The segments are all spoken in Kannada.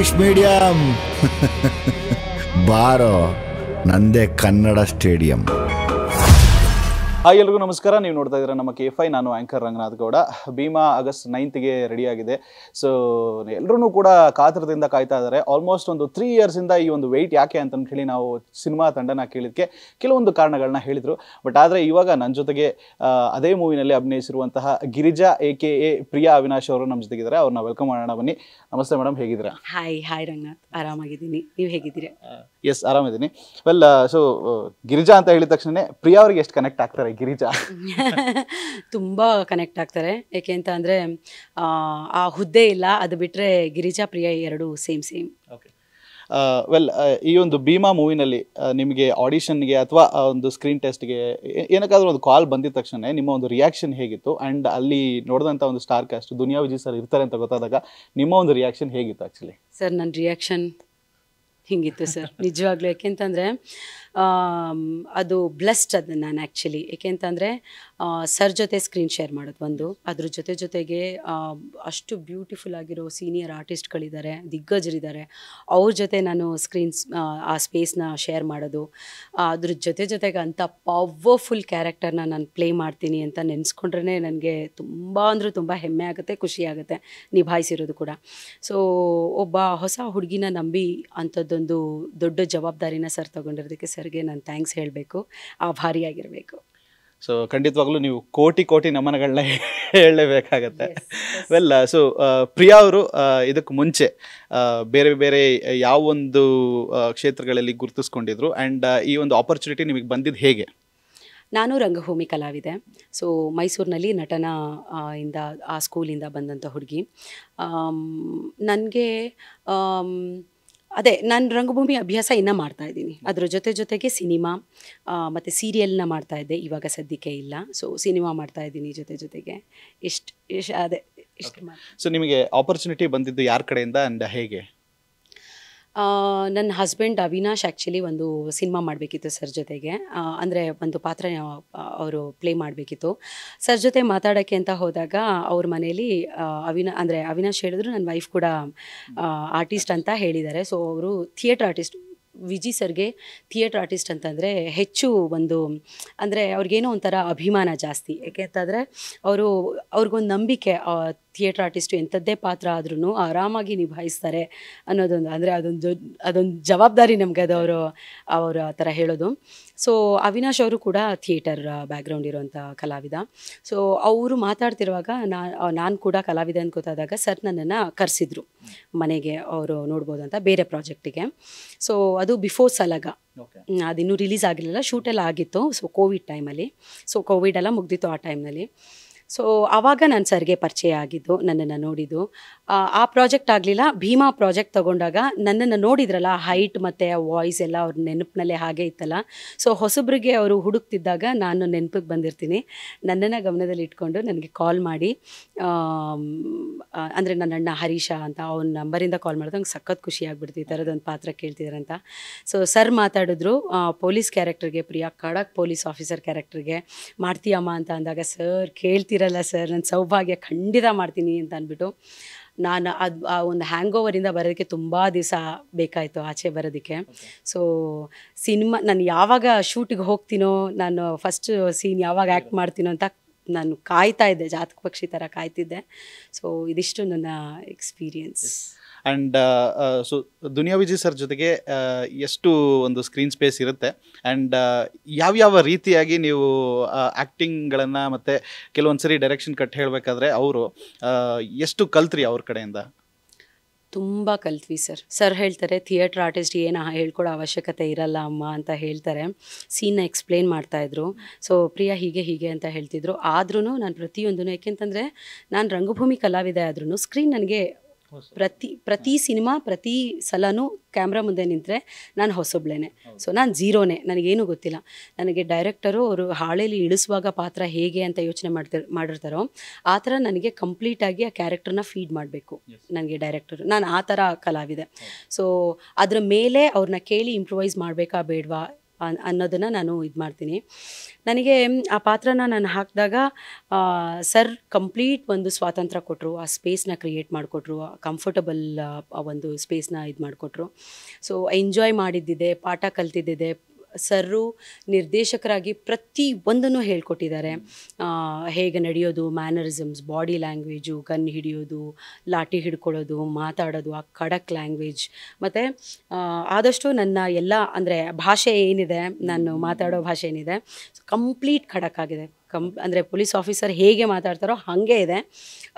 ಇಂಗ್ಲಿಷ್ ಮೀಡಿಯಂ ಬಾರೋ ನಂದೇ ಕನ್ನಡ ಸ್ಟೇಡಿಯಂ. ಹಾಯ್ ಎಲ್ರಿಗೂ ನಮಸ್ಕಾರ. ನೀವು ನೋಡ್ತಾ ಇದ್ದೀರಾ ನಮ್ಮ KFI. ನಾನು ಆ್ಯಂಕರ್ ರಂಗನಾಥ್ ಗೌಡ. ಭೀಮಾ ಆಗಸ್ಟ್ 9ಗೆ ರೆಡಿಯಾಗಿದೆ. ಸೊ ಎಲ್ಲರೂ ಕೂಡ ಕಾತರದಿಂದ ಕಾಯ್ತಾ ಇದ್ದಾರೆ. ಆಲ್ಮೋಸ್ಟ್ ಒಂದು 3 ಇಯರ್ಸಿಂದ ಈ ಒಂದು ವೆಯ್ಟ್ ಯಾಕೆ ಅಂತ ಹೇಳಿ ನಾವು ಸಿನಿಮಾ ತಂಡನ ಕೇಳಿದ್ದಕ್ಕೆ ಕೆಲವೊಂದು ಕಾರಣಗಳನ್ನ ಹೇಳಿದರು. ಬಟ್ ಆದರೆ ಇವಾಗ ನನ್ನ ಜೊತೆಗೆ ಅದೇ ಮೂವಿನಲ್ಲಿ ಅಭಿನಯಿಸಿರುವಂತಹ ಗಿರಿಜಾ AKA ಪ್ರಿಯಾ ಅವಿನಾಶ್ ಅವರು ನಮ್ಮ ಜೊತೆಗಿದ್ದಾರೆ. ಅವ್ರನ್ನ ವೆಲ್ಕಮ್ ಮಾಡೋಣ ಬನ್ನಿ. ನಮಸ್ತೆ ಮೇಡಮ್, ಹೇಗಿದ್ದೀರಾ? ಹಾಯ್ ರಂಗನಾಥ್, ಆರಾಮಾಗಿದ್ದೀನಿ. ನೀವು ಹೇಗಿದ್ದೀರಾ? ಎಸ್, ಆರಾಮಿದ್ದೀನಿ. ವೆಲ್, ಸೊ ಗಿರಿಜಾ ಅಂತ ಹೇಳಿದ ತಕ್ಷಣ ಪ್ರಿಯಾ ಅವ್ರಿಗೆ ಎಷ್ಟು ಕನೆಕ್ಟ್ ಆಗ್ತಾರೆ ಗಿರಿಜಾ? ತುಂಬ ಕನೆಕ್ಟ್ ಆಗ್ತಾರೆ. ಏಕೆ ಅಂತ ಅಂದರೆ ಆ ಹುದ್ದೆ ಇಲ್ಲ, ಅದು ಬಿಟ್ಟರೆ ಗಿರಿಜಾ ಪ್ರಿಯಾ ಎರಡು ಸೇಮ್. ಓಕೆ. ವೆಲ್, ಈ ಒಂದು ಭೀಮಾ ಮೂವಿನಲ್ಲಿ ನಿಮಗೆ ಆಡಿಷನ್ಗೆ ಅಥವಾ ಒಂದು ಸ್ಕ್ರೀನ್ ಟೆಸ್ಟ್ಗೆ ಏನಕ್ಕಾದ್ರೂ ಒಂದು ಕಾಲ್ ಬಂದಿದ ತಕ್ಷಣ ನಿಮ್ಮ ಒಂದು ರಿಯಾಕ್ಷನ್ ಹೇಗಿತ್ತು? ಆ್ಯಂಡ್ ಅಲ್ಲಿ ನೋಡಿದಂಥ ಒಂದು star cast Duniya Vijay sir ಇರ್ತಾರೆ ಅಂತ ಗೊತ್ತಾದಾಗ ನಿಮ್ಮ ಒಂದು ರಿಯಾಕ್ಷನ್ ಹೇಗಿತ್ತು ಆ್ಯಕ್ಚುಲಿ? ಸರ್, ನನ್ನ ರಿಯಾಕ್ಷನ್ ಹಿಂಗಿತ್ತು ಸರ್, ನಿಜವಾಗ್ಲೂ. ಏಕೆಂತಂದರೆ ಅದು ಬ್ಲೆಸ್ಡ್ ಅದು ನಾನು ಆ್ಯಕ್ಚುಲಿ. ಏಕೆಂತಂದರೆ ಸರ್ ಜೊತೆ ಸ್ಕ್ರೀನ್ ಶೇರ್ ಮಾಡೋದು ಒಂದು, ಅದ್ರ ಜೊತೆಗೆ ಅಷ್ಟು ಬ್ಯೂಟಿಫುಲ್ ಆಗಿರೋ ಸೀನಿಯರ್ ಆರ್ಟಿಸ್ಟ್ಗಳಿದ್ದಾರೆ, ದಿಗ್ಗಜರಿದ್ದಾರೆ, ಅವ್ರ ಜೊತೆ ನಾನು ಆ ಸ್ಪೇಸ್ನ ಶೇರ್ ಮಾಡೋದು, ಅದ್ರ ಜೊತೆಗೆ ಅಂಥ ಪವರ್ಫುಲ್ ಕ್ಯಾರೆಕ್ಟರ್ನ ನಾನು ಪ್ಲೇ ಮಾಡ್ತೀನಿ ಅಂತ ನೆನೆಸ್ಕೊಂಡ್ರೆ ನನಗೆ ತುಂಬ ಹೆಮ್ಮೆ ಆಗುತ್ತೆ, ಖುಷಿ ಆಗುತ್ತೆ ನಿಭಾಯಿಸಿರೋದು ಕೂಡ. ಸೊ ಒಬ್ಬ ಹೊಸ ಹುಡುಗಿನ ನಂಬಿ ಅಂಥದ್ದೊಂದು ದೊಡ್ಡ ಜವಾಬ್ದಾರಿನ ಸರ್ ತಗೊಂಡಿರೋದಕ್ಕೆ ಸರ್ಗೆ ನಾನು ಥ್ಯಾಂಕ್ಸ್ ಹೇಳಬೇಕು, ಆಭಾರಿಯಾಗಿರಬೇಕು. ಸೊ ಖಂಡಿತವಾಗ್ಲೂ ನೀವು ಕೋಟಿ ನಮನಗಳನ್ನ ಹೇಳಲೇಬೇಕಾಗತ್ತೆ. ವೆಲ್, ಸೊ ಪ್ರಿಯಾ ಅವರು ಇದಕ್ಕೆ ಮುಂಚೆ ಬೇರೆ ಯಾವೊಂದು ಕ್ಷೇತ್ರಗಳಲ್ಲಿ ಗುರುತಿಸ್ಕೊಂಡಿದ್ರು ಆ್ಯಂಡ್ ಈ ಒಂದು ಆಪರ್ಚುನಿಟಿ ನಿಮಗೆ ಬಂದಿದ್ದು ಹೇಗೆ? ನಾನು ರಂಗಭೂಮಿ ಕಲಾವಿದೆ. ಸೊ ಮೈಸೂರಿನಲ್ಲಿ ನಟನ ಇಂದ ಆ ಸ್ಕೂಲಿಂದ ಬಂದಂಥ ಹುಡುಗಿ. ನನಗೆ ಅದೇ ನಾನು ರಂಗಭೂಮಿ ಅಭ್ಯಾಸ ಇನ್ನೂ ಮಾಡ್ತಾಯಿದ್ದೀನಿ. ಅದರ ಜೊತೆಗೆ ಸಿನಿಮಾ ಮತ್ತು ಸೀರಿಯಲ್ನ ಮಾಡ್ತಾಯಿದ್ದೆ, ಇವಾಗ ಸದ್ಯಕ್ಕೆ ಇಲ್ಲ. ಸೊ ಸಿನಿಮಾ ಮಾಡ್ತಾಯಿದ್ದೀನಿ ಜೊತೆಗೆ. ಇಷ್ಟು ಸೊ ನಿಮಗೆ ಆಪರ್ಚುನಿಟಿ ಬಂದಿದ್ದು ಯಾರ ಕಡೆಯಿಂದ ಆ್ಯಂಡ್ ಹೇಗೆ? ನನ್ನ ಹಸ್ಬೆಂಡ್ ಅವಿನಾಶ್ ಆ್ಯಕ್ಚುಲಿ ಒಂದು ಸಿನಿಮಾ ಮಾಡಬೇಕಿತ್ತು ಸರ್ ಜೊತೆಗೆ, ಅಂದರೆ ಒಂದು ಪಾತ್ರ ಅವರು ಪ್ಲೇ ಮಾಡಬೇಕಿತ್ತು. ಸರ್ ಜೊತೆ ಮಾತಾಡೋಕ್ಕೆ ಅಂತ ಹೋದಾಗ ಅವ್ರ ಮನೇಲಿ ಅವಿನಾಶ್ ಹೇಳಿದ್ರು, ನನ್ನ ವೈಫ್ ಕೂಡ ಆರ್ಟಿಸ್ಟ್ ಅಂತ ಹೇಳಿದ್ದಾರೆ. ಸೊ ಅವರು ಥಿಯೇಟ್ರ್ ಆರ್ಟಿಸ್ಟ್. ವಿಜಿ ಸರ್ಗೆ ಥಿಯೇಟ್ರ್ ಆರ್ಟಿಸ್ಟ್ ಅಂತಂದರೆ ಹೆಚ್ಚು ಒಂದು ಅಂದರೆ ಅವ್ರಿಗೇನೋ ಒಂಥರ ಅಭಿಮಾನ ಜಾಸ್ತಿ. ಯಾಕೆ ಅಂತಂದರೆ ಅವ್ರಿಗೊಂದು ನಂಬಿಕೆ, ಥಿಯೇಟ್ರ್ ಆರ್ಟಿಸ್ಟು ಎಂಥದ್ದೇ ಪಾತ್ರ ಆದ್ರೂ ಆರಾಮಾಗಿ ನಿಭಾಯಿಸ್ತಾರೆ ಅನ್ನೋದೊಂದು, ಅಂದರೆ ಅದೊಂದು ಜವಾಬ್ದಾರಿ ನಮಗೆ ಅದು ಅವರು ಆ ಥರ ಹೇಳೋದು. ಸೊ ಅವಿನಾಶ್ ಅವರು ಕೂಡ ಥಿಯೇಟರ್ ಬ್ಯಾಕ್ಗ್ರೌಂಡ್ ಇರೋವಂಥ ಕಲಾವಿದ. ಸೊ ಅವರು ಮಾತಾಡ್ತಿರುವಾಗ ನಾನು ಕೂಡ ಕಲಾವಿದ ಅಂತ ಗೊತ್ತಾದಾಗ ಸರ್ ನನ್ನನ್ನು ಕರೆಸಿದ್ರು ಮನೆಗೆ, ಅವರು ನೋಡ್ಬೋದು ಅಂತ ಬೇರೆ ಪ್ರಾಜೆಕ್ಟಿಗೆ. ಸೊ ಅದು ಬಿಫೋರ್ ಸಲಗ, ಅದಿನ್ನೂ ರಿಲೀಸ್ ಆಗಿರಲಿಲ್ಲ, ಶೂಟೆಲ್ಲ ಆಗಿತ್ತು. ಸೊ ಕೋವಿಡ್ ಟೈಮಲ್ಲಿ, ಸೊ ಕೋವಿಡ್ ಎಲ್ಲ ಮುಗ್ದಿತ್ತು ಆ ಟೈಮ್ನಲ್ಲಿ. ಸೊ ಆವಾಗ ನಾನು ಸರ್ಗೆ ಪರಿಚಯ ಆಗಿದ್ದು, ನನ್ನನ್ನು ನೋಡಿದ್ದು. ಆ ಪ್ರಾಜೆಕ್ಟ್ ಆಗಲಿಲ್ಲ, ಭೀಮಾ ಪ್ರಾಜೆಕ್ಟ್ ತೊಗೊಂಡಾಗ ನನ್ನನ್ನು ನೋಡಿದ್ರಲ್ಲ, ಹೈಟ್ ಮತ್ತು ವಾಯ್ಸ್ ಎಲ್ಲ ಅವ್ರ ನೆನಪಿನಲ್ಲೇ ಹಾಗೆ ಇತ್ತಲ್ಲ. ಸೊ ಹೊಸಬ್ರಿಗೆ ಅವರು ಹುಡುಕ್ತಿದ್ದಾಗ ನಾನು ನೆನಪಿಗೆ ಬಂದಿರ್ತೀನಿ. ನನ್ನನ್ನು ಗಮನದಲ್ಲಿ ಇಟ್ಕೊಂಡು ನನಗೆ ಕಾಲ್ ಮಾಡಿ, ಅಂದರೆ ನನ್ನ ಅಣ್ಣ ಹರೀಶ ಅಂತ ಅವನ ನಂಬರಿಂದ ಕಾಲ್ ಮಾಡಿದ್ರೆ ನಂಗೆ ಸಖತ್ ಖುಷಿ ಆಗ್ಬಿಡ್ತು, ಈ ಥರದೊಂದು ಪಾತ್ರ ಕೇಳ್ತಿದ್ದಾರಂತ. ಸೊ ಸರ್ ಮಾತಾಡಿದ್ರು, ಪೊಲೀಸ್ ಕ್ಯಾರೆಕ್ಟರ್ಗೆ, ಪ್ರಿಯಾ ಖಡಕ್ ಪೊಲೀಸ್ ಆಫೀಸರ್ ಕ್ಯಾರೆಕ್ಟರ್ಗೆ ಮಾಡ್ತೀಯಮ್ಮ ಅಂತ ಅಂದಾಗ, ಸರ್ ಕೇಳ್ತಿರಲ್ಲ ಸರ್, ನನ್ನ ಸೌಭಾಗ್ಯ, ಖಂಡಿತ ಮಾಡ್ತೀನಿ ಅಂತ ಅಂದ್ಬಿಟ್ಟು ನಾನು ಆ ಒಂದು ಹ್ಯಾಂಗ್ ಓವರಿಂದ ಬರೋದಕ್ಕೆ ತುಂಬ ದಿವಸ ಬೇಕಾಯಿತು ಆಚೆ ಬರೋದಕ್ಕೆ. ಸೊ ಸಿನಿಮಾ ನಾನು ಯಾವಾಗ ಶೂಟಿಗೆ ಹೋಗ್ತೀನೋ, ನಾನು ಫಸ್ಟ್ ಸೀನ್ ಯಾವಾಗ ಆ್ಯಕ್ಟ್ ಮಾಡ್ತೀನೋ ಅಂತ ನಾನು ಕಾಯ್ತಾ ಇದ್ದೆ, ಜಾತಕ ಪಕ್ಷಿ ಥರ ಕಾಯ್ತಿದ್ದೆ. ಸೊ ಇದಿಷ್ಟು ನನ್ನ experience. And so Duniya Vijay sir ಜೊತೆಗೆ ಎಷ್ಟು ಒಂದು ಸ್ಕ್ರೀನ್ ಸ್ಪೇಸ್ ಇರುತ್ತೆ ಆ್ಯಂಡ್ ಯಾವ್ಯಾವ ರೀತಿಯಾಗಿ ನೀವು ಆ್ಯಕ್ಟಿಂಗ್ಗಳನ್ನು ಮತ್ತು ಕೆಲವೊಂದು ಸರಿ ಡೈರೆಕ್ಷನ್ ಕಟ್ ಹೇಳಬೇಕಾದ್ರೆ ಅವರು ಎಷ್ಟು ಕಲ್ತ್ರಿ ಅವ್ರ ಕಡೆಯಿಂದ? ತುಂಬ ಕಲ್ತ್ವಿ ಸರ್ ಹೇಳ್ತಾರೆ, ಥಿಯೇಟ್ರ್ ಆರ್ಟಿಸ್ಟ್ ಏನು ಹೇಳ್ಕೊಡೋ ಅವಶ್ಯಕತೆ ಇರಲ್ಲ ಅಮ್ಮ ಅಂತ ಹೇಳ್ತಾರೆ. ಸೀನ್ನ ಎಕ್ಸ್ಪ್ಲೇನ್ ಮಾಡ್ತಾಯಿದ್ರು. ಸೊ ಪ್ರಿಯಾ ಹೀಗೆ ಅಂತ ಹೇಳ್ತಿದ್ರು. ಆದ್ರೂ ನಾನು ಪ್ರತಿಯೊಂದೂ, ಯಾಕೆಂತಂದರೆ ನಾನು ರಂಗಭೂಮಿ ಕಲಾವಿದೆ ಆದ್ರೂ ಸ್ಕ್ರೀನ್ ನನಗೆ ಪ್ರತಿ ಸಿನಿಮಾ ಪ್ರತಿ ಸಲನೂ ಕ್ಯಾಮ್ರಾ ಮುಂದೆ ನಿಂತರೆ ನಾನು ಹೊಸೊಬ್ಳೇನೆ. ಸೊ ನಾನು ಝೀರೋನೇ, ನನಗೇನು ಗೊತ್ತಿಲ್ಲ. ನನಗೆ ಡೈರೆಕ್ಟರು ಅವರು ಹಾಳೆಯಲ್ಲಿ ಇಳಿಸುವಾಗ ಪಾತ್ರ ಹೇಗೆ ಅಂತ ಯೋಚನೆ ಮಾಡಿರ್ತಾರೋ ಆ ಥರ ನನಗೆ ಕಂಪ್ಲೀಟಾಗಿ ಆ ಕ್ಯಾರೆಕ್ಟರ್ನ ಫೀಡ್ ಮಾಡಬೇಕು ನನಗೆ ಡೈರೆಕ್ಟರು. ನಾನು ಆ ಥರ ಕಲಾವಿದೆ. ಸೊ ಅದ್ರ ಮೇಲೆ ಅವ್ರನ್ನ ಕೇಳಿ ಇಂಪ್ರೂವೈಸ್ ಮಾಡಬೇಕಾ ಬೇಡವಾ, ಅನ್ನೋದನ್ನು ನಾನು ಇದು ಮಾಡ್ತೀನಿ. ನನಗೆ ಆ ಪಾತ್ರನ ನಾನು ಹಾಕಿದಾಗ ಸರ್ ಕಂಪ್ಲೀಟ್ ಒಂದು ಸ್ವಾತಂತ್ರ್ಯ ಕೊಟ್ಟರು, ಆ ಸ್ಪೇಸ್ನ ಕ್ರಿಯೇಟ್ ಮಾಡಿಕೊಟ್ರು, ಕಂಫರ್ಟಬಲ್ ಒಂದು ಸ್ಪೇಸ್ನ ಇದು ಮಾಡಿಕೊಟ್ರು. ಸೊ ಎಂಜಾಯ್ ಮಾಡಿದ್ದಿದೆ, ಪಾಠ ಕಲ್ತಿದ್ದಿದೆ. ಸರ್ರು ನಿರ್ದೇಶಕರಾಗಿ ಪ್ರತಿ ಒಂದನ್ನು ಹೇಳ್ಕೊಟ್ಟಿದ್ದಾರೆ. ಹೇಗೆ ನಡೆಯೋದು, ಮ್ಯಾನರಿಸಮ್ಸ್, ಬಾಡಿ ಲ್ಯಾಂಗ್ವೇಜು, ಗನ್ ಹಿಡಿಯೋದು, ಲಾಠಿ ಹಿಡ್ಕೊಳ್ಳೋದು, ಮಾತಾಡೋದು, ಆ ಖಡಕ್ ಲ್ಯಾಂಗ್ವೇಜ್, ಮತ್ತು ಆದಷ್ಟು ನನ್ನ ಎಲ್ಲ ಅಂದರೆ ಭಾಷೆ ಏನಿದೆ, ನಾನು ಮಾತಾಡೋ ಭಾಷೆ ಏನಿದೆ ಕಂಪ್ಲೀಟ್ ಖಡಕ್ ಆಗಿದೆ. ಅಂದರೆ ಪೊಲೀಸ್ ಆಫೀಸರ್ ಹೇಗೆ ಮಾತಾಡ್ತಾರೋ ಹಾಗೆ ಇದೆ.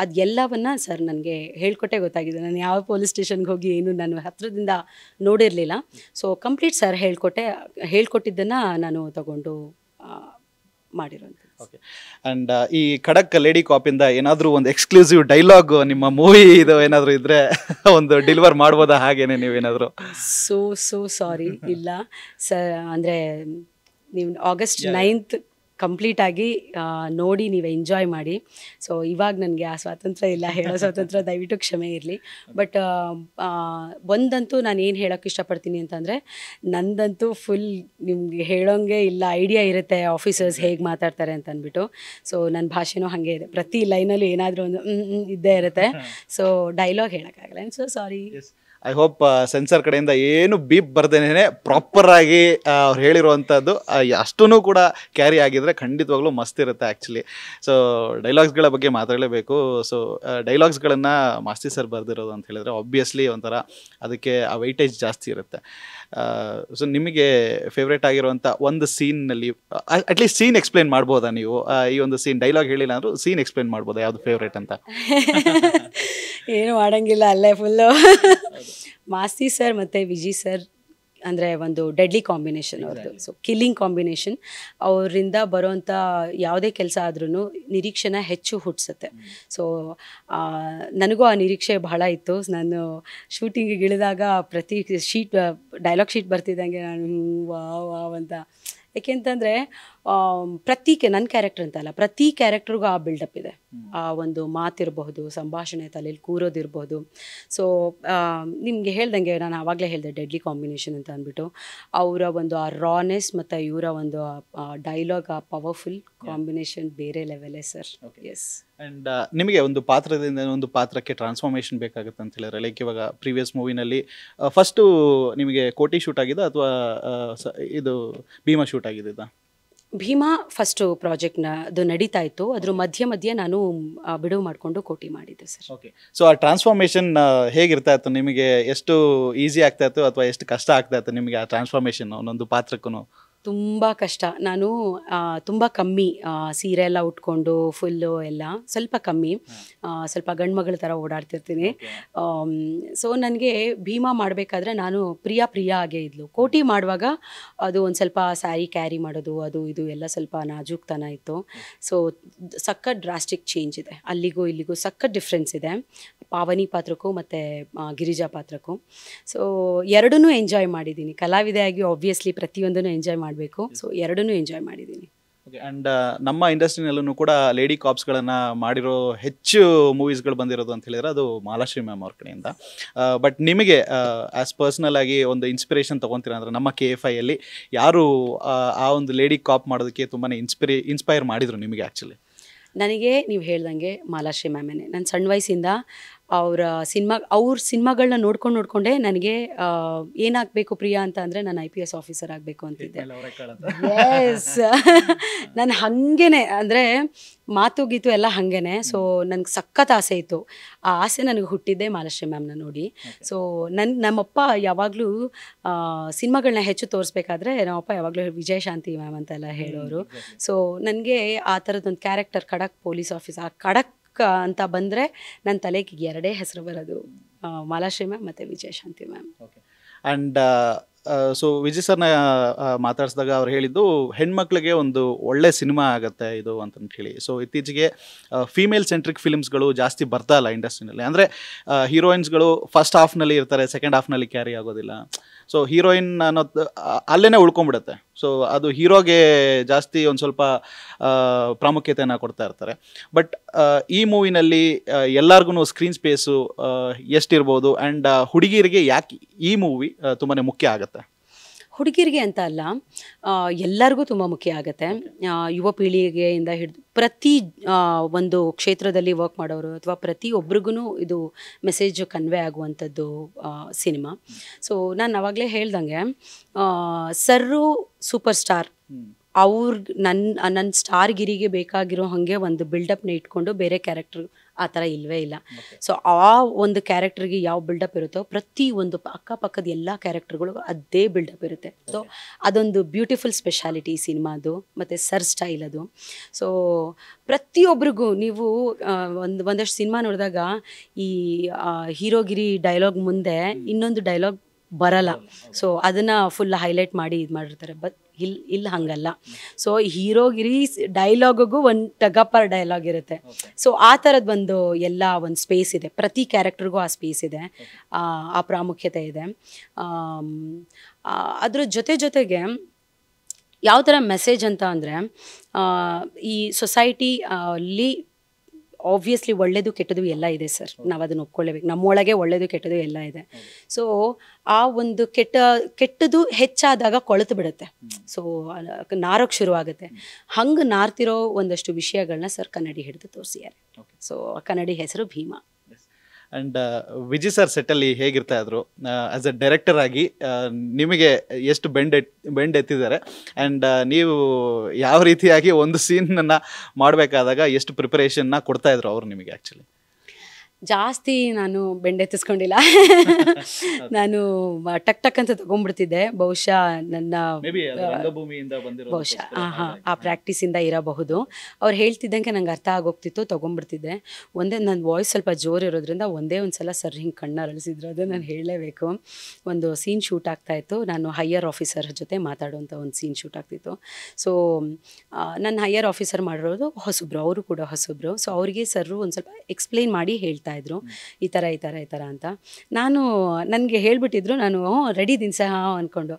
ಅದು ಎಲ್ಲವನ್ನು ಸರ್ ನನಗೆ ಹೇಳ್ಕೊಟ್ಟೆ ಗೊತ್ತಾಗಿದೆ. ನಾನು ಯಾವ ಪೊಲೀಸ್ ಸ್ಟೇಷನ್ಗೆ ಹೋಗಿ ಏನು ನಾನು ಹತ್ತಿರದಿಂದ ನೋಡಿರಲಿಲ್ಲ. ಸೊ ಕಂಪ್ಲೀಟ್ ಸರ್ ಹೇಳ್ಕೊಟ್ಟಿದ್ದನ್ನು ನಾನು ತಗೊಂಡು ಮಾಡಿರೋಂಥದ್ದು. ಓಕೆ. ಆ್ಯಂಡ್ ಈ ಖಡಕ್ ಲೇಡಿ ಕಾಪಿಂದ ಏನಾದರೂ ಒಂದು ಎಕ್ಸ್ಕ್ಲೂಸಿವ್ ಡೈಲಾಗ್ ನಿಮ್ಮ ಮೂವಿ ಇದು ಏನಾದರೂ ಇದ್ದರೆ ಒಂದು ಡೆಲಿವರ್ ಮಾಡ್ಬೋದಾ? ಹಾಗೇನೆ ನೀವೇನಾದರೂ? ಸೋ ಸಾರಿ, ಇಲ್ಲ ಸರ್. ಅಂದರೆ ನೀವು August 9th ಕಂಪ್ಲೀಟಾಗಿ ನೋಡಿ ನೀವು ಎಂಜಾಯ್ ಮಾಡಿ. ಸೊ ಇವಾಗ ನನಗೆ ಆ ಸ್ವಾತಂತ್ರ್ಯ ಇಲ್ಲ, ಹೇಳೋ ಸ್ವಾತಂತ್ರ್ಯ, ದಯವಿಟ್ಟು ಕ್ಷಮೆ ಇರಲಿ. ಬಟ್ ಒಂದಂತೂ ನಾನು ಏನು ಹೇಳೋಕ್ಕೆ ಇಷ್ಟಪಡ್ತೀನಿ ಅಂತಂದರೆ, ನಂದಂತೂ ಫುಲ್ ನಿಮಗೆ ಹೇಳೋಂಗೆ ಇಲ್ಲ, ಐಡಿಯಾ ಇರುತ್ತೆ ಆಫೀಸರ್ಸ್ ಹೇಗೆ ಮಾತಾಡ್ತಾರೆ ಅಂತ ಅಂದ್ಬಿಟ್ಟು. ಸೊ ನನ್ನ ಭಾಷೆನೂ ಹಾಗೆ ಇದೆ, ಪ್ರತಿ ಲೈನಲ್ಲೂ ಏನಾದರೂ ಒಂದು ಇದ್ದೇ ಇರುತ್ತೆ. ಸೊ ಡೈಲಾಗ್ ಹೇಳೋಕ್ಕಾಗಲ್ಲ. I am so sorry. I hope sensor ಕಡೆಯಿಂದ ಏನು ಬೀಪ್ ಬರ್ದೇನೆ ಪ್ರಾಪರಾಗಿ ಅವ್ರು ಹೇಳಿರುವಂಥದ್ದು ಅಷ್ಟೂ ಕೂಡ ಕ್ಯಾರಿ ಆಗಿದ್ರೆ ಖಂಡಿತವಾಗ್ಲೂ ಮಸ್ತ್ ಇರುತ್ತೆ ಆ್ಯಕ್ಚುಲಿ. ಸೊ ಡೈಲಾಗ್ಸ್ಗಳ ಬಗ್ಗೆ ಮಾತಾಡಲೇಬೇಕು. ಸೊ ಡೈಲಾಗ್ಸ್ಗಳನ್ನು ಮಾಸ್ತಿ ಸರ್ ಬರೆದಿರೋದು ಅಂತ ಹೇಳಿದ್ರೆ ಆಬ್ವಿಯಸ್ಲಿ ಒಂಥರ ಅದಕ್ಕೆ ಆ ವೈಟೇಜ್ ಜಾಸ್ತಿ ಇರುತ್ತೆ. ಸೊ ನಿಮಗೆ ಫೇವ್ರೇಟ್ ಆಗಿರುವಂಥ ಒಂದು ಸೀನ್ನಲ್ಲಿ ಅಟ್ಲೀಸ್ಟ್ ಸೀನ್ ಎಕ್ಸ್ಪ್ಲೇನ್ ಮಾಡ್ಬೋದಾ ನೀವು? ಈ ಒಂದು ಸೀನ್ ಡೈಲಾಗ್ ಹೇಳಿಲ್ಲ ಅಂದರೂ ಸೀನ್ ಎಕ್ಸ್ಪ್ಲೇನ್ ಮಾಡ್ಬೋದಾ, ಯಾವುದು ಫೇವ್ರೇಟ್ ಅಂತ? ಏನು ಮಾಡೋಂಗಿಲ್ಲ, ಅಲ್ಲೇ ಫುಲ್ಲು ಮಾಸ್ತಿ ಸರ್ ಮತ್ತು ವಿಜಯ್ ಸರ್ ಅಂದರೆ ಒಂದು ಡೆಡ್ಲಿ ಕಾಂಬಿನೇಷನ್ ಅವ್ರದ್ದು. So killing combination. ಅವರಿಂದ ಬರೋವಂಥ ಯಾವುದೇ ಕೆಲಸ ಆದ್ರೂ ನಿರೀಕ್ಷೆನ ಹೆಚ್ಚು ಹುಟ್ಟಿಸುತ್ತೆ. ಸೊ ನನಗೂ ಆ ನಿರೀಕ್ಷೆ ಬಹಳ ಇತ್ತು. ನಾನು ಶೂಟಿಂಗಿಗೆ ಇಳಿದಾಗ ಪ್ರತಿ ಡೈಲಾಗ್ ಶೀಟ್ ಬರ್ತಿದ್ದಂಗೆ ನಾನು ವಾವ್ ಅಂತ. ಏಕೆಂತಂದರೆ ನನ್ನ ಕ್ಯಾರೆಕ್ಟರ್ ಅಂತಲ್ಲ, ಪ್ರತಿ ಕ್ಯಾರೆಕ್ಟರ್ಗೂ ಆ ಬಿಲ್ಡಪ್ ಇದೆ. ಆ ಒಂದು ಮಾತಿರಬಹುದು, ಸಂಭಾಷಣೆ, ತಲೆಯಲ್ಲಿ ಕೂರೋದಿರ್ಬೋದು. ಸೊ ನಿಮಗೆ ಹೇಳ್ದಂಗೆ ನಾನು ಆವಾಗಲೇ ಹೇಳಿದೆ ಡೆಡ್ಲಿ ಕಾಂಬಿನೇಷನ್ ಅಂತ ಅಂದ್ಬಿಟ್ಟು. ಅವರ ಒಂದು ಆ ರಾನೆಸ್ ಮತ್ತು ಇವರ ಒಂದು ಡೈಲಾಗ್, ಆ ಪವರ್ಫುಲ್ ಕಾಂಬಿನೇಷನ್ ಬೇರೆ ಲೆವೆಲೇ ಸರ್. ಎಸ್. ಆ್ಯಂಡ್ ನಿಮಗೆ ಒಂದು ಪಾತ್ರದಿಂದ ಒಂದು ಪಾತ್ರಕ್ಕೆ ಟ್ರಾನ್ಸ್ಫಾರ್ಮೇಷನ್ ಬೇಕಾಗುತ್ತೆ ಅಂತ ಹೇಳಿದ್ರೆ, ಲೈಕ್ ಇವಾಗ ಪ್ರೀವಿಯಸ್ ಮೂವಿನಲ್ಲಿ ಫಸ್ಟು ನಿಮಗೆ ಕೋಟಿ ಶೂಟ್ ಆಗಿದೆ ಅಥವಾ ಇದು ಭೀಮಾ ಶೂಟ್ ಆಗಿದ್ದ? ಭೀಮಾ ಫಸ್ಟು ಪ್ರಾಜೆಕ್ಟ್ನ ಅದು ನಡೀತಾ ಇತ್ತು. ಅದ್ರ ಮಧ್ಯೆ ನಾನು ಬಿಡುವು ಮಾಡಿಕೊಂಡು ಕೋಟಿ ಮಾಡಿದ್ದೆ ಸರ್. ಓಕೆ. ಸೊ ಆ ಟ್ರಾನ್ಸ್ಫಾರ್ಮೇಷನ್ ಹೇಗಿರ್ತಾ ಇತ್ತು ನಿಮಗೆ? ಎಷ್ಟು ಈಸಿ ಆಗ್ತಾ ಇತ್ತು ಅಥವಾ ಎಷ್ಟು ಕಷ್ಟ ಆಗ್ತಾ ಇತ್ತು ನಿಮಗೆ ಆ ಟ್ರಾನ್ಸ್ಫಾರ್ಮೇಷನ್ ಒಂದೊಂದು ಪಾತ್ರಕ್ಕೂ? ತುಂಬ ಕಷ್ಟ. ನಾನು ತುಂಬ ಕಮ್ಮಿ ಸೀರೆ ಎಲ್ಲ ಉಟ್ಕೊಂಡು ಫುಲ್ಲು ಎಲ್ಲ ಸ್ವಲ್ಪ ಕಮ್ಮಿ, ಸ್ವಲ್ಪ ಗಂಡು ಮಗಳ ಥರ ಓಡಾಡ್ತಿರ್ತೀನಿ. ಸೊ ನನಗೆ ಭೀಮಾ ಮಾಡಬೇಕಾದ್ರೆ ನಾನು ಪ್ರಿಯಾ ಆಗೇ ಇದ್ಲು. ಕೋಟಿ ಮಾಡುವಾಗ ಅದು ಒಂದು ಸ್ವಲ್ಪ ಸ್ಯಾರಿ ಕ್ಯಾರಿ ಮಾಡೋದು ಅದು ಇದು ಎಲ್ಲ ಸ್ವಲ್ಪ ನಾಜೂಕ್ತನ ಇತ್ತು. ಸೊ ಸಖತ್ ಡ್ರಾಸ್ಟಿಕ್ ಚೇಂಜ್ ಇದೆ, ಅಲ್ಲಿಗೂ ಇಲ್ಲಿಗೂ ಸಖತ್ ಡಿಫ್ರೆನ್ಸ್ ಇದೆ ಪಾವನಿ ಪಾತ್ರಕ್ಕೂ ಮತ್ತು ಗಿರಿಜಾ ಪಾತ್ರಕ್ಕೂ. ಸೊ ಎರಡನ್ನೂ ಎಂಜಾಯ್ ಮಾಡಿದ್ದೀನಿ. ಕಲಾವಿದೆಯಾಗಿ ಆಬ್ವಿಯಸ್ಲಿ ಪ್ರತಿಯೊಂದನ್ನು ಎಂಜಾಯ್ ಮಾಡಬೇಕು. ಸೊ ಎರಡನ್ನೂ ಎಂಜಾಯ್ ಮಾಡಿದ್ದೀನಿ. ಓಕೆ. ಆ್ಯಂಡ್ ನಮ್ಮ ಇಂಡಸ್ಟ್ರಿನಲ್ಲೂ ಕೂಡ ಲೇಡಿ ಕಾಪ್ಸ್ಗಳನ್ನು ಮಾಡಿರೋ ಹೆಚ್ಚು ಮೂವೀಸ್ಗಳು ಬಂದಿರೋದು ಅಂತ ಹೇಳಿದ್ರೆ ಅದು ಮಾಲಾಶ್ರೀ ಮ್ಯಾಮ್ ಅವ್ರ ಕಡೆಯಿಂದ. ಬಟ್ ನಿಮಗೆ ಆ್ಯಸ್ ಪರ್ಸ್ನಲ್ ಆಗಿ ಒಂದು ಇನ್ಸ್ಪಿರೇಷನ್ ತೊಗೊತೀರಾ ಅಂದರೆ ನಮ್ಮ KFIಯಲ್ಲಿ ಯಾರು ಆ ಒಂದು ಲೇಡಿ ಕಾಪ್ ಮಾಡೋದಕ್ಕೆ ತುಂಬಾ ಇನ್ಸ್ಪೈರ್ ಮಾಡಿದರು ನಿಮಗೆ? ಆ್ಯಕ್ಚುಲಿ ನನಗೆ ನೀವು ಹೇಳ್ದಂಗೆ ಮಾಲಾಶ್ರೀ ಮ್ಯಾಮೇನೆ. ನಾನು ಸಣ್ಣ ವಯಸ್ಸಿಂದ ಅವ್ರ ಸಿನಿಮಾಗಳನ್ನ ನೋಡ್ಕೊಂಡೇ ನನಗೆ ಏನಾಗಬೇಕು ಪ್ರಿಯಾ ಅಂತ ಅಂದರೆ ನಾನು IPS ಆಫೀಸರ್ ಆಗಬೇಕು ಅಂತಿದ್ದೆ. ಎಸ್, ನಾನು ಹಾಗೇನೆ ಅಂದರೆ ಮಾತು ಗೀತು ಎಲ್ಲ ಹಾಗೇನೆ. ಸೊ ನನಗೆ ಸಖತ್ ಆಸೆ ಇತ್ತು. ಆ ಆಸೆ ನನಗೆ ಹುಟ್ಟಿದ್ದೆ ಮಾಲಾಶ್ರೀ ಮ್ಯಾಮ್ನ ನೋಡಿ. ಸೊ ನಮ್ಮಪ್ಪ ಯಾವಾಗಲೂ ಸಿನಿಮಾಗಳನ್ನ ಹೆಚ್ಚು ತೋರಿಸ್ಬೇಕಾದ್ರೆ ನಮ್ಮಪ್ಪ ಯಾವಾಗಲೂ ವಿಜಯಶಾಂತಿ ಮ್ಯಾಮ್ ಅಂತೆಲ್ಲ ಹೇಳೋರು. ಸೊ ನನಗೆ ಆ ಥರದ್ದೊಂದು ಕ್ಯಾರೆಕ್ಟರ್ ಖಡಕ್ ಪೊಲೀಸ್ ಆಫೀಸ್, ಆ ಖಡಕ್ ಅಂತ ಬಂದರೆ ನನ್ನ ತಲೆಗೆ ಎರಡೇ ಹೆಸರು ಬರೋದು, ಮಾಲಾಶ್ರೀ ಮ್ಯಾಮ್ ಮತ್ತು Vijayashanti ma'am. Okay. And so Vijay ಸರ್ನ ಮಾತಾಡಿಸಿದಾಗ ಅವ್ರು ಹೇಳಿದ್ದು ಹೆಣ್ಮಕ್ಳಿಗೆ ಒಂದು ಒಳ್ಳೆ ಸಿನಿಮಾ ಆಗುತ್ತೆ ಇದು ಅಂತಂತ ಹೇಳಿ. ಸೊ ಇತ್ತೀಚೆಗೆ ಫೀಮೇಲ್ ಸೆಂಟ್ರಿಕ್ ಫಿಲ್ಮ್ಸ್ಗಳು ಜಾಸ್ತಿ ಬರ್ತಾ ಇಲ್ಲ ಇಂಡಸ್ಟ್ರಿನಲ್ಲಿ. ಅಂದರೆ ಹೀರೋಯಿನ್ಸ್ಗಳು ಫಸ್ಟ್ ಹಾಫ್ನಲ್ಲಿ ಇರ್ತಾರೆ, ಸೆಕೆಂಡ್ ಹಾಫ್ನಲ್ಲಿ ಕ್ಯಾರಿ ಆಗೋದಿಲ್ಲ. ಸೊ ಹೀರೋಯಿನ್ ಅನ್ನೋದು ಅಲ್ಲೇ ಉಳ್ಕೊಂಡ್ಬಿಡುತ್ತೆ. ಸೊ ಅದು ಹೀರೋಗೆ ಜಾಸ್ತಿ ಒಂದು ಸ್ವಲ್ಪ ಪ್ರಾಮುಖ್ಯತೆಯನ್ನು ಕೊಡ್ತಾ ಇರ್ತಾರೆ. ಬಟ್ ಈ ಮೂವಿನಲ್ಲಿ ಎಲ್ಲರಿಗೂ ಸ್ಕ್ರೀನ್ ಸ್ಪೇಸು ಎಷ್ಟಿರ್ಬೋದು? ಆ್ಯಂಡ್ ಹುಡುಗಿಯರಿಗೆ ಯಾಕೆ ಈ ಮೂವಿ ತುಂಬಾ ಮುಖ್ಯ ಆಗುತ್ತೆ? ಹುಡುಗಿರಿಗೆ ಅಂತ ಅಲ್ಲ, ಎಲ್ಲರಿಗೂ ತುಂಬ ಮುಖ್ಯ ಆಗುತ್ತೆ. ಯುವ ಪೀಳಿಗೆಯಿಂದ ಹಿಡಿದು ಪ್ರತಿ ಒಂದು ಕ್ಷೇತ್ರದಲ್ಲಿ ವರ್ಕ್ ಮಾಡೋರು ಅಥವಾ ಪ್ರತಿಯೊಬ್ಬರಿಗೂ ಇದು ಮೆಸೇಜ್ ಕನ್ವೆ ಆಗುವಂಥದ್ದು ಸಿನಿಮಾ. ಸೊ ನಾನು ಆವಾಗಲೇ ಹೇಳ್ದಂಗೆ ಸರ್ರು ಸೂಪರ್ ಸ್ಟಾರ್, ನನ್ನ ಸ್ಟಾರ್ಗಿರಿಗೆ ಬೇಕಾಗಿರೋ ಹಾಗೆ ಒಂದು ಬಿಲ್ಡಪ್ನ ಇಟ್ಕೊಂಡು ಬೇರೆ ಕ್ಯಾರೆಕ್ಟರ್ ಆ ಥರ ಇಲ್ಲವೇ ಇಲ್ಲ. ಸೊ ಆ ಒಂದು ಕ್ಯಾರೆಕ್ಟರ್ಗೆ ಯಾವ ಬಿಲ್ಡಪ್ ಇರುತ್ತೋ ಪ್ರತಿ ಒಂದು ಅಕ್ಕಪಕ್ಕದ ಎಲ್ಲ ಕ್ಯಾರೆಕ್ಟರ್ಗಳು ಅದೇ ಬಿಲ್ಡಪ್ ಇರುತ್ತೆ. ಸೊ ಅದೊಂದು ಬ್ಯೂಟಿಫುಲ್ ಸ್ಪೆಷಾಲಿಟಿ ಸಿನಿಮಾದು, ಮತ್ತು ಸರ್ ಸ್ಟೈಲ್ ಅದು. ಸೊ ಪ್ರತಿಯೊಬ್ಬರಿಗೂ ನೀವು ಒಂದಷ್ಟು ಸಿನಿಮಾ ನೋಡಿದಾಗ ಈ ಹೀರೋಗಿರಿ ಡೈಲಾಗ್ ಮುಂದೆ ಇನ್ನೊಂದು ಡೈಲಾಗ್ ಬರಲ್ಲ. ಸೊ ಅದನ್ನು ಫುಲ್ ಹೈಲೈಟ್ ಮಾಡಿ ಇದು ಮಾಡಿರ್ತಾರೆ. ಬಟ್ ಇಲ್ಲಿ ಹಂಗಲ್ಲ. ಸೊ ಹೀರೋಗಿರಿ ಡೈಲಾಗಿಗೂ ಒಂದು ಟಗಪ್ಪರ್ ಡೈಲಾಗ್ ಇರುತ್ತೆ. ಸೊ ಆ ಥರದ್ದು ಎಲ್ಲ ಒಂದು ಸ್ಪೇಸ್ ಇದೆ, ಪ್ರತಿ ಕ್ಯಾರೆಕ್ಟರ್ಗೂ ಆ ಸ್ಪೇಸ್ ಇದೆ, ಆ ಪ್ರಾಮುಖ್ಯತೆ ಇದೆ. ಅದ್ರ ಜೊತೆಗೆ ಯಾವ ಥರ ಮೆಸೇಜ್ ಅಂತ ಅಂದರೆ, ಈ ಸೊಸೈಟಿ ಅಲ್ಲಿ ಆಬ್ವಿಯಸ್ಲಿ ಒಳ್ಳೆಯದು ಕೆಟ್ಟದು ಎಲ್ಲ ಇದೆ ಸರ್, ನಾವು ಅದನ್ನು ಒಪ್ಕೊಳ್ಳೇಬೇಕು. ನಮ್ಮೊಳಗೆ ಒಳ್ಳೆಯದು ಕೆಟ್ಟದು ಎಲ್ಲ ಇದೆ. ಸೊ ಆ ಒಂದು ಕೆಟ್ಟದು ಹೆಚ್ಚಾದಾಗ ಕೊಳೆತು ಬಿಡುತ್ತೆ. ಸೊ ನಾರೋಕ್ಕೆ ಶುರುವಾಗುತ್ತೆ. ಹಂಗೆ ನಾರ್ತಿರೋ ಒಂದಷ್ಟು ವಿಷಯಗಳನ್ನ ಸರ್ ಕನ್ನಡಿ ಹಿಡಿದು ತೋರಿಸಿದ್ದಾರೆ. ಸೊ ಕನ್ನಡಿ ಹೆಸರು ಭೀಮಾ. ಆ್ಯಂಡ್ ವಿಜಯ್ ಸರ್ ಸೆಟ್ಟಲ್ಲಿ ಹೇಗಿರ್ತಾ ಇದ್ರು ಆ್ಯಸ್ ಅ ಡೈರೆಕ್ಟರ್ ಆಗಿ? ನಿಮಗೆ ಎಷ್ಟು ಬೆಂಡ್ ಎತ್ತಿದ್ದಾರೆ, ಆ್ಯಂಡ್ ನೀವು ಯಾವ ರೀತಿಯಾಗಿ ಒಂದು ಸೀನನ್ನು ಮಾಡಬೇಕಾದಾಗ ಎಷ್ಟು ಪ್ರಿಪರೇಷನ್ನ ಕೊಡ್ತಾ ಇದ್ರು ಅವರು ನಿಮಗೆ? ಆ್ಯಕ್ಚುಲಿ ಜಾಸ್ತಿ ನಾನು ಬೆಂಡೆತ್ತಿಸ್ಕೊಂಡಿಲ್ಲ. ನಾನು ಟಕ್ ಅಂತ ತಗೊಂಡ್ಬಿಡ್ತಿದ್ದೆ. ಬಹುಶಃ ನನ್ನ ಬಹುಶಃ ಆ ಪ್ರಾಕ್ಟೀಸಿಂದ ಇರಬಹುದು. ಅವ್ರು ಹೇಳ್ತಿದ್ದಂಗೆ ನಂಗೆ ಅರ್ಥ ಆಗೋಗ್ತಿತ್ತು, ತೊಗೊಂಡ್ಬಿಡ್ತಿದ್ದೆ. ನನ್ನ ವಾಯ್ಸ್ ಸ್ವಲ್ಪ ಜೋರು ಇರೋದ್ರಿಂದ ಒಂದೇ ಒಂದು ಸಲ ಸರ್ ಹಿಂಗೆ ಕಣ್ಣು ಅರಳಿಸಿದ್ರು, ಅದು ನಾನು ಹೇಳಲೇಬೇಕು. ಒಂದು ಸೀನ್ ಶೂಟ್ ಆಗ್ತಾಯಿತ್ತು, ನಾನು ಹೈಯರ್ ಆಫೀಸರ್ ಜೊತೆ ಮಾತಾಡುವಂಥ ಒಂದು ಸೀನ್ ಶೂಟ್ ಆಗ್ತಿತ್ತು. ಸೊ ನನ್ನ ಹೈಯರ್ ಆಫೀಸರ್ ಮಾಡಿರೋದು ಹೊಸಬ್ರು, ಅವರು ಕೂಡ ಹೊಸಬ್ರು. ಸೊ ಅವರಿಗೆ ಸರ್ರು ಒಂದು ಸ್ವಲ್ಪ ಎಕ್ಸ್ಪ್ಲೈನ್ ಮಾಡಿ ಹೇಳ್ತಾ ಇದ್ರು, ಈ ಥರ ಅಂತ. ನನಗೆ ಹೇಳ್ಬಿಟ್ಟಿದ್ರು, ನಾನು ರೆಡಿ ಇದ್ದೀನಿ ಸಹ ಅಂದ್ಕೊಂಡು.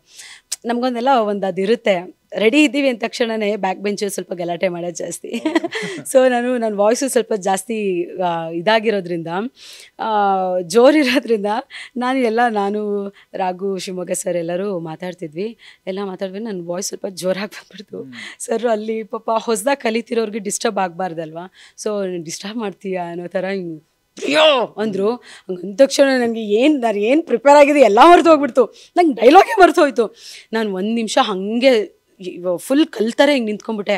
ನಮಗೊಂದೆಲ್ಲ ಅದಿರುತ್ತೆ, ರೆಡಿ ಇದ್ದೀವಿ ಅಂದ ತಕ್ಷಣವೇ ಬ್ಯಾಕ್ ಬೆಂಚು ಸ್ವಲ್ಪ ಗಲಾಟೆ ಮಾಡೋದು ಜಾಸ್ತಿ. ಸೊ ನನ್ನ ವಾಯ್ಸು ಸ್ವಲ್ಪ ಜಾಸ್ತಿ ಇದಾಗಿರೋದ್ರಿಂದ, ಜೋರಿರೋದ್ರಿಂದ ನಾನು ರಾಘು, ಶಿವಮೊಗ್ಗ ಸರ್ ಎಲ್ಲರೂ ಮಾತಾಡ್ತಿದ್ವಿ. ನನ್ನ ವಾಯ್ಸ್ ಸ್ವಲ್ಪ ಜೋರಾಗಿ ಬಂದ್ಬಿಡ್ತು. ಸರ್ ಅಲ್ಲಿ ಪಾಪ ಹೊಸದಾಗಿ ಕಲಿತಿರೋರಿಗೆ ಡಿಸ್ಟರ್ಬ್ ಆಗಬಾರ್ದಲ್ವಾ, ಸೊ ಡಿಸ್ಟರ್ಬ್ ಮಾಡ್ತೀಯಾ ಅನ್ನೋ ಥರ ಅಯ್ಯೋ ಅಂದರು. ಹಂಗೆ ಅಂದ ತಕ್ಷಣ ನನಗೆ ನಾನು ಏನು ಪ್ರಿಪೇರ್ ಆಗಿದೆ ಎಲ್ಲ ಮರೆತು ಹೋಗ್ಬಿಡ್ತು. ನಂಗೆ ಡೈಲಾಗೇ ಮರೆತು ಹೋಯ್ತು. ನಾನು ಒಂದು ನಿಮಿಷ ಹಾಗೆ ಫುಲ್ ಕಲ್ತಾರೆ ಹಿಂಗೆ ನಿಂತ್ಕೊಂಡ್ಬಿಟ್ಟೆ.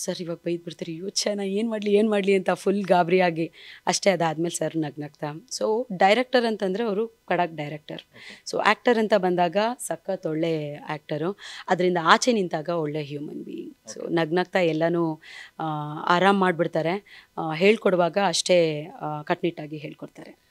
ಸರ್ ಇವಾಗ ಬೈದ್ಬಿಡ್ತಾರೆ, ಯೋಚನೆ ಏನು ಮಾಡಲಿ ಅಂತ ಫುಲ್ ಗಾಬರಿಯಾಗಿ ಅಷ್ಟೇ. ಅದಾದಮೇಲೆ ಸರ್ ನಗ್ನಗ್ತಾ. ಸೊ ಡೈರೆಕ್ಟರ್ ಅಂತಂದರೆ ಅವರು ಖಡಕ್ ಡೈರೆಕ್ಟರ್. ಸೊ ಆ್ಯಕ್ಟರ್ ಅಂತ ಬಂದಾಗ ಸಖತ್ ಒಳ್ಳೆ ಆ್ಯಕ್ಟರು, ಅದರಿಂದ ಆಚೆ ನಿಂತಾಗ ಒಳ್ಳೆ ಹ್ಯೂಮನ್ ಬೀಯಿಂಗ್. ಸೊ ನಗ್ನಗ್ತಾ ಎಲ್ಲನೂ ಆರಾಮ್ ಮಾಡಿಬಿಡ್ತಾರೆ. ಹೇಳ್ಕೊಡುವಾಗ ಅಷ್ಟೇ ಕಟ್ನಿಟ್ಟಾಗಿ ಹೇಳ್ಕೊಡ್ತಾರೆ.